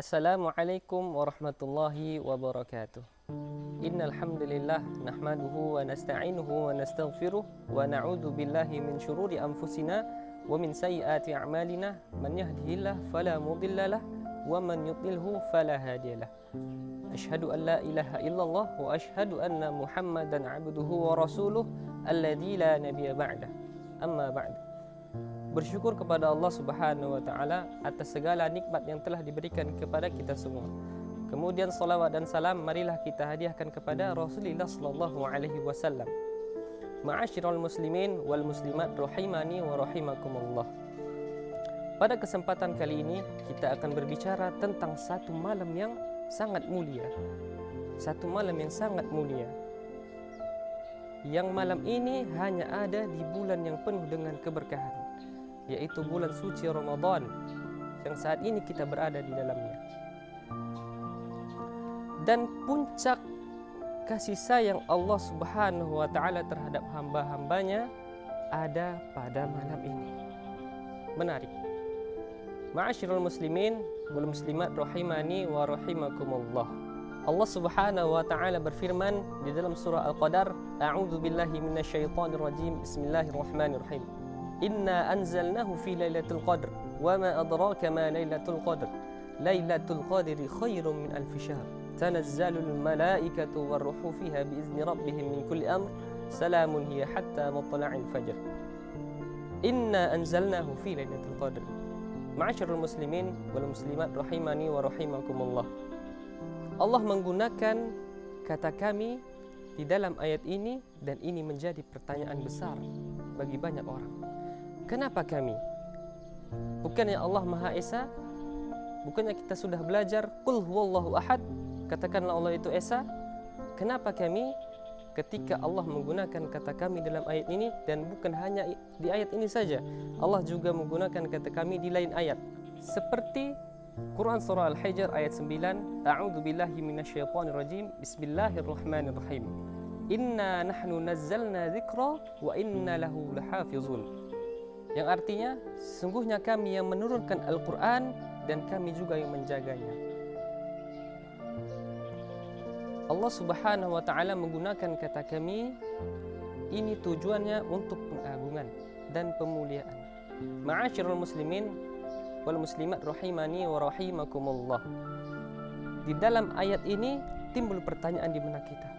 Assalamualaikum warahmatullahi wabarakatuh. Innal hamdalillah nahmaduhu wa nasta'inuhu wa nastaghfiruh wa na'udzu billahi min syururi anfusina wa min sayyiati a'malina man yahdihillahu fala mudhillalah wa man yudlilhu fala hadiyalah. Asyhadu an la ilaha illallah wa asyhadu anna Muhammadan 'abduhu wa rasuluh alladzi la nabiyya ba'dah. Amma ba'd. Bersyukur kepada Allah Subhanahu wa taala atas segala nikmat yang telah diberikan kepada kita semua. Kemudian salawat dan salam marilah kita hadiahkan kepada Rasulullah sallallahu alaihi wasallam. Ma'asyiral muslimin wal muslimat rahimani wa rahimakumullah. Pada kesempatan kali ini kita akan berbicara tentang satu malam yang sangat mulia. Satu malam yang sangat mulia. Yang malam ini hanya ada di bulan yang penuh dengan keberkahan, yaitu bulan suci Ramadan yang saat ini kita berada di dalamnya. Dan puncak kasih sayang Allah Subhanahu wa taala terhadap hamba-hambanya ada pada malam ini. Menarik. Ma'asyiral muslimin wal muslimat rahimani wa rahimakumullah. Allah Subhanahu wa taala berfirman di dalam surah Al-Qadar, A'udzu billahi minasyaitonir rajim. Bismillahirrahmanirrahim. Inna anzalnahu fi lailatul qadr wa ma adraka ma lailatul qadr. Lailatul qadri khairum min alf syahr. Tanazzalul malaikatu warruhu fiha biizni rabbihim min kulli amr. Salamun hiya hatta matla'il fajr. Inna anzalnahu fi lailatul qadr. Ma'asyiral muslimin wal muslimat rahimani wa rahimakumullah. Allah menggunakan kata kami di dalam ayat ini, dan ini menjadi pertanyaan besar bagi banyak orang. Kenapa kami? Bukannya Allah Maha Esa? Bukannya kita sudah belajar Qul huwallahu ahad, katakanlah Allah itu Esa? Kenapa kami? Ketika Allah menggunakan kata kami dalam ayat ini, dan bukan hanya di ayat ini saja, Allah juga menggunakan kata kami di lain ayat. Seperti Quran surah Al-Hijr ayat 9, A'udzu billahi minasyaitonir rajim. Bismillahirrahmanirrahim. Inna nahnu nazzalna dzikra wa inna lahu lahafizun. Yang artinya, sungguhnya kami yang menurunkan Al-Qur'an dan kami juga yang menjaganya. Allah Subhanahu wa taala menggunakan kata kami ini tujuannya untuk pengagungan dan pemuliaan. Ma'asyiral muslimin wal muslimat rahimani wa rahimakumullah. Di dalam ayat ini timbul pertanyaan di benak kita.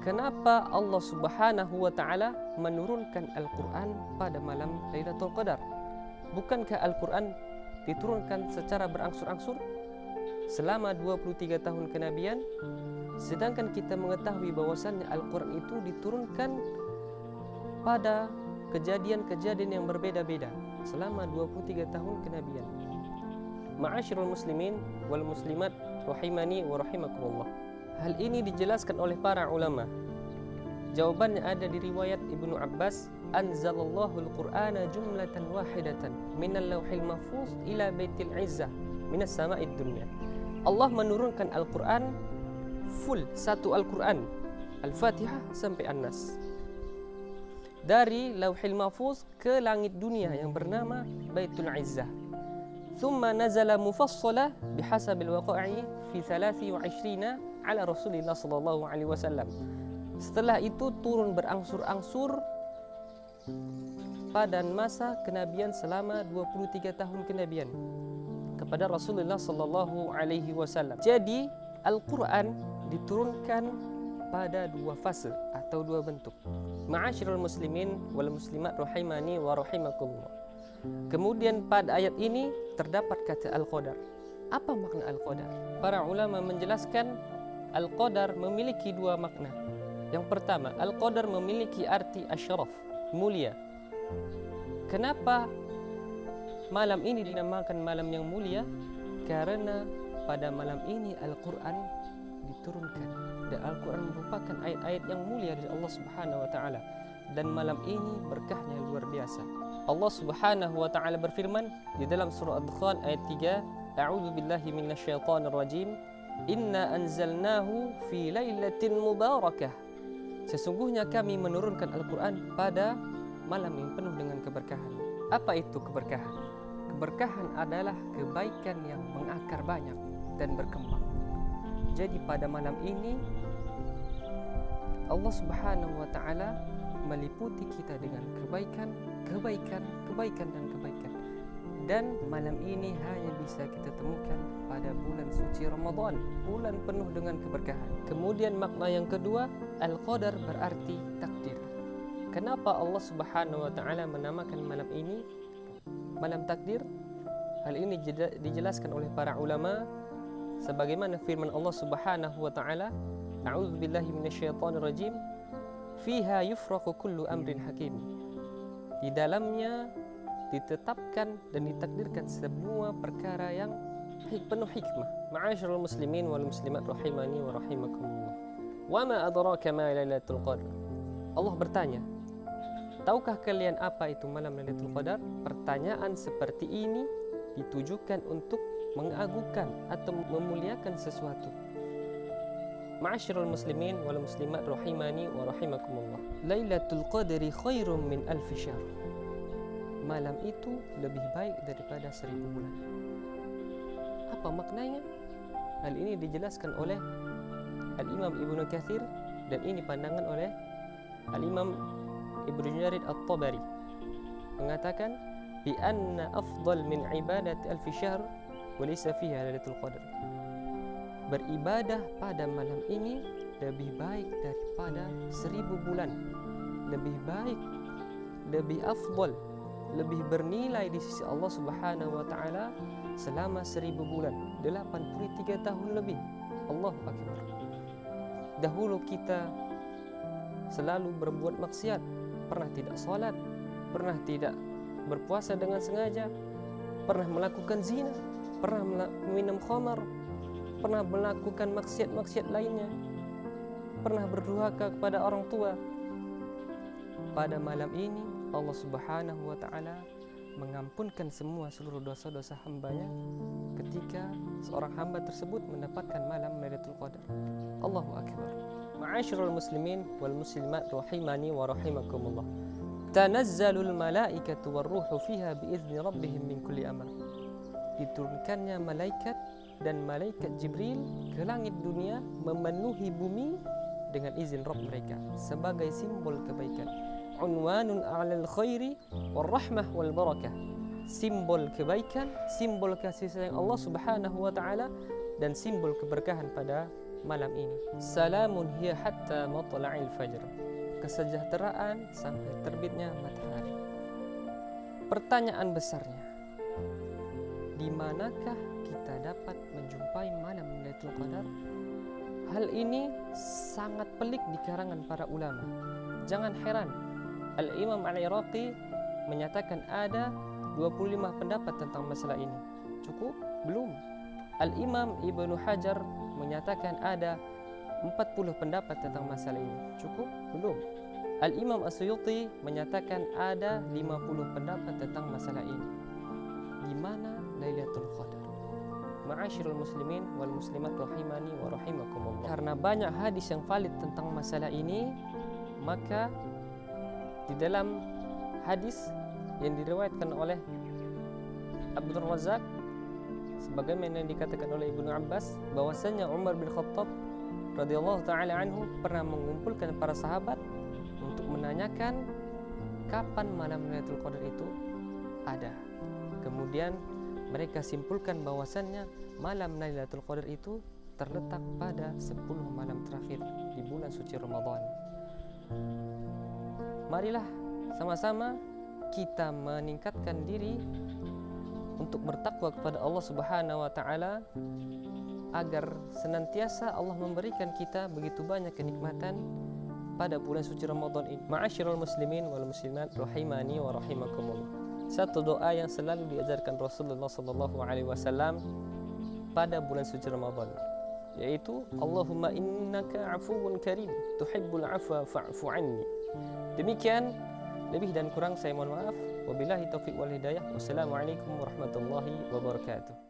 Kenapa Allah Subhanahu wa taala menurunkan Al-Qur'an pada malam Lailatul Qadar? Bukankah Al-Qur'an diturunkan secara berangsur-angsur selama 23 tahun kenabian? Sedangkan kita mengetahui bahwasannya Al-Qur'an itu diturunkan pada kejadian-kejadian yang berbeda-beda selama 23 tahun kenabian. Ma'asyiral muslimin wal muslimat rahimani wa rahimakumullah. Hal ini dijelaskan oleh para ulama. Jawabannya ada di riwayat Ibnu Abbas, anzalallahu al-Qur'ana jumlatan wahidatan minal lauhil mahfuz ila baitil izzah minas sama'id dunya. Allah menurunkan Al-Qur'an full, satu Al-Qur'an, Al-Fatihah sampai An-Nas, dari Lauhil Mahfuz ke langit dunia yang bernama Baitul Izzah. Thumma nazala mufassala bihasabil waqa'i fi 23 ala Rasulillah sallallahu alaihi wasallam. Setelah itu turun berangsur-angsur pada masa kenabian selama 23 tahun kenabian kepada Rasulullah sallallahu alaihi wasallam. Jadi Al-Qur'an diturunkan pada dua fase atau dua bentuk. Ma'asyiral muslimin wal muslimat rahimani wa rahimakumullah. Kemudian pada ayat ini terdapat kata Al-Qadar. Apa makna Al-Qadar? Para ulama menjelaskan Al-Qadar memiliki dua makna. Yang pertama, Al-Qadar memiliki arti asyraf, mulia. Kenapa malam ini dinamakan malam yang mulia? Karena pada malam ini Al-Qur'an diturunkan, dan Al-Quran merupakan ayat-ayat yang mulia dari Allah Subhanahu wa taala, dan malam ini berkahnya luar biasa. Allah Subhanahu wa taala berfirman di dalam surah Ad-Dukhan ayat 3, A'udzu billahi minasyaitonir rajim. Inna anzalnahu fi lailatin mubarakah. Sesungguhnya kami menurunkan Al-Quran pada malam yang penuh dengan keberkahan. Apa itu keberkahan? keberkahan adalah kebaikan yang mengakar banyak dan berkembang. Jadi pada malam ini Allah Subhanahu wa taala meliputi kita dengan kebaikan, dan kebaikan. Dan malam ini hanya bisa kita temukan pada bulan suci Ramadan, bulan penuh dengan keberkahan. Kemudian makna yang kedua, Al-Qadar berarti takdir. Kenapa Allah Subhanahu wa taala menamakan malam ini malam takdir? Hal ini dijelaskan oleh para ulama sebagaimana firman Allah Subhanahu wa taala, A'udzubillahi minasyaitonir rajim, fiha yufraqu kullu amrin hakim. Di dalamnya ditetapkan dan ditakdirkan semua perkara yang penuh hikmah. Ma'asyiral muslimin wal muslimat rahimani wa rahimakumullah. Wa ma adraka ma Lailatul Qadar? Allah bertanya, tahukah kalian apa itu malam Lailatul Qadar? Pertanyaan seperti ini ditujukan untuk mengagungkan atau memuliakan sesuatu. Ma'asyiral muslimin wal muslimat rahimani wa rahimakumullah. Lailatul Qadri khairum min alfi syahr. Malam itu lebih baik daripada 1000 bulan. Apa maknanya? Hal ini dijelaskan oleh Al-Imam Ibnu Katsir dan ini pandangan oleh Al-Imam Ibnu Jarir At-Tabari. Mengatakan bi anna afdal min ibadati alfi syahr wa laysa fiha Lailatul Qadar. Beribadah pada malam ini lebih baik daripada 1000 bulan. Lebih baik, lebih afdal, lebih bernilai di sisi Allah Subhanahu wa taala selama 1000 bulan, 83 tahun lebih. Allahu akbar. Dahulu kita selalu berbuat maksiat, pernah tidak salat, pernah tidak berpuasa dengan sengaja, pernah melakukan zina, pernah minum khamar, pernah melakukan maksiat-maksiat lainnya, pernah berdurhaka kepada orang tua. Pada malam ini Allah Subhanahu wa taala mengampunkan seluruh dosa-dosa hambanya ketika seorang hamba tersebut mendapatkan malam Lailatul Qadar. Allahu akbar. Ma'asyiral muslimin wal muslimat rahimani wa rahimakumullah. Tanazzalul malaikatu war ruhu fiha biizni rabbihim min kulli amr. Diturunkannya malaikat dan malaikat Jibril ke langit dunia memenuhi bumi dengan izin Rabb mereka sebagai simbol kebaikan. Unwanun 'alal khairi war rahmah wal barakah. Simbol kebaikan, simbol kasih sayang Allah Subhanahu wa taala dan simbol keberkahan pada malam ini. Salamun hiya hatta matla'il fajr. Kesejahteraan sampai terbitnya matahari. Pertanyaan besarnya, di manakah kita dapat menjumpai malam Lailatul Qadar? Hal ini sangat pelik di karangan para ulama. Jangan heran, Al-Imam Al-Iraqi menyatakan ada 25 pendapat tentang masalah ini. Cukup? Belum. Al-Imam Ibnu Hajar menyatakan ada 40 pendapat tentang masalah ini. Cukup? Belum. Al-Imam As-Suyuti menyatakan ada 50 pendapat tentang masalah ini. Di mana Lailatul Qadar? Ma'asyiral muslimin wal muslimat rahimani wa rahimakumullah. Karena banyak hadis yang valid tentang masalah ini, maka di dalam hadis yang diriwayatkan oleh Abdul Razak sebagaimana yang dikatakan oleh Ibnu Abbas bahwasanya Umar bin Khattab radhiyallahu taala anhu pernah mengumpulkan para sahabat untuk menanyakan kapan malam Lailatul Qadar itu ada. Kemudian mereka simpulkan bahwasannya malam Lailatul Qadar itu terletak pada 10 malam terakhir di bulan suci Ramadan. Marilah sama-sama kita meningkatkan diri untuk bertakwa kepada Allah Subhanahu wa taala agar senantiasa Allah memberikan kita begitu banyak kenikmatan pada bulan suci Ramadan ini. Ma'asyiral muslimin wal muslimat rahimani wa rahimakumullah. Satu doa yang selalu diajarkan Rasulullah sallallahu alaihi wasallam pada bulan suci Ramadan, yaitu Allahumma innaka afuwun karim tuhibbul afwa fa'fu anni. Demikian, lebih dan kurang saya mohon maaf. Wabillahi taufiq wal hidayah. Wassalamualaikum warahmatullahi wabarakatuh.